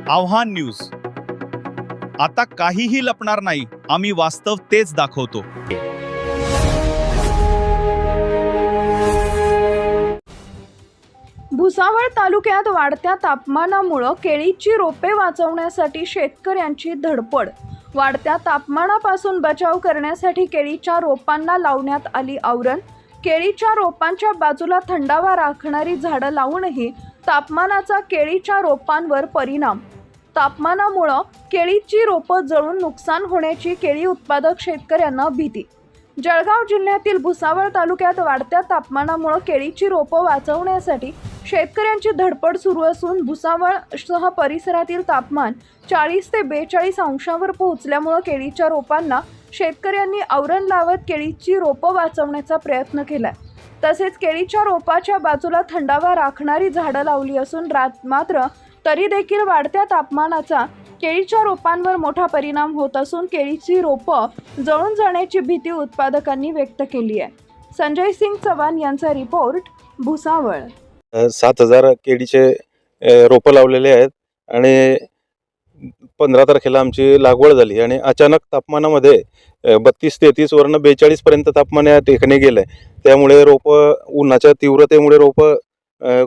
आव्हान न्यूज. आता काहीही लपणार नाही, आम्ही वास्तव तेच दाखवतो. भुसावळ तालुक्यात वाढत्या तापमानामुळे केळीची रोपे वाचवण्यासाठी शेतकऱ्यांची धडपड. वाढत्या तापमानापासून बचाव करण्यासाठी केळीच्या रोपांना लावण्यात आली आवरण. केळीच्या रोपांच्या बाजूला थंडावा राखणारी झाडं लावूनही तापमानाचा केळीच्या रोपांवर परिणाम. तापमानामुळे केळीची रोपं जळून नुकसान होण्याची केळी उत्पादक शेतकऱ्यांना भीती. जळगाव जिल्ह्यातील भुसावळ तालुक्यात वाढत्या तापमानामुळे केळीची रोपं वाचवण्यासाठी शेतकऱ्यांची धडपड सुरू असून भुसावळसह परिसरातील तापमान 40 ते 42 अंशावर पोहोचल्यामुळे केळीच्या रोपांना शेतकऱ्यांनी आवरण लावत केळीची रोपं वाचवण्याचा प्रयत्न केलाय. तसेच केळीच्या रोपाच्या बाजूला थंडावा राखणारी झाडं लावली असून मात्र तरी देखील वाढत्या तापमानाचा केळीच्या रोपांवर मोठा परिणाम होत असून केळीची रोपं जळून जाण्याची भीती उत्पादकांनी व्यक्त केली आहे. संजय सिंग चव्हाण यांचा रिपोर्ट, भुसावळ. 7,000 केळीचे रोपं लावलेले आहेत आणि 15 तारखेला आमची लागवड झाली आणि अचानक तापमानामध्ये 32-33 वरनं 42 पर्यंत तापमान या ठिकाणी गेलंय. त्यामुळे रोपं उन्हाच्या तीव्रतेमुळे रोपं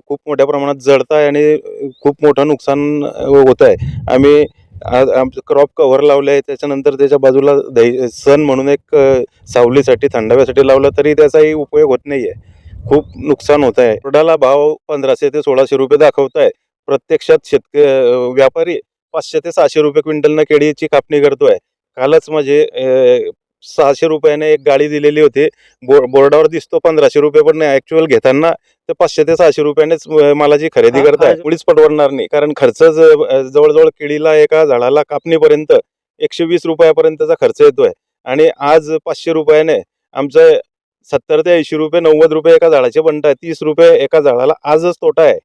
खूप मोठ्या प्रमाणात जळत आहे आणि खूप मोठं नुकसान होत आहे. आम्ही आमचं क्रॉप कव्हर लावलं आहे, त्याच्यानंतर त्याच्या बाजूला सन म्हणून एक सावलीसाठी थंडाव्यासाठी लावलं तरी त्याचाही उपयोग होत नाही आहे. खूप नुकसान होत आहे. तोडाला भाव 1500 ते 1600 रुपये दाखवत आहे. प्रत्यक्षात व्यापारी 500 ते 600 रुपये क्विंटलनं केळीची कापणी करतोय. कालच म्हणजे 600 रुपयाने एक गाडी दिलेली होती. बोर्डावर दिसतो 1500 रुपये, पण ऍक्च्युअल घेताना ते 500 ते 600 रुपयानेच मालाची खरेदी करताय. मुळीच परवडणार नाही, कारण खर्च जवळजवळ केळीला एका झाडाला कापणीपर्यंत 120 रुपयापर्यंतचा खर्च येतोय आणि आज 500 रुपयाने आमचं 70 ते 80 रुपये 90 रुपये एका झाडाचे बनताय. 30 रुपये एका झाडाला आजच तोटा आहे.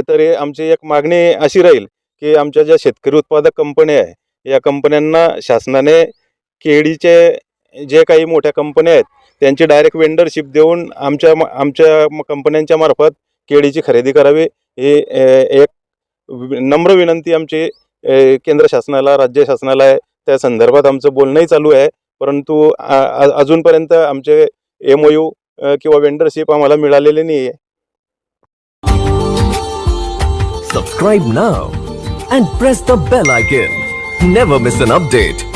तरी आमची एक मागणी अशी राहील की आमच्या ज्या शेतकरी उत्पादक कंपन्या आहे, या कंपन्यांना शासनाने केळीचे जे काही मोठ्या कंपन्या आहेत त्यांची डायरेक्ट वेंडरशिप देऊन आमच्या कंपन्यांच्या मार्फत केळीची खरेदी करावी, ही एक नम्र विनंती आमची केंद्र शासनाला, राज्य शासनाला आहे. त्या संदर्भात आमचं बोलणंही चालू आहे, परंतु अजूनपर्यंत आमचे MOU किंवा वेंडरशिप आम्हाला मिळालेले नाही आहे. Subscribe now and press the bell icon. Never miss an update.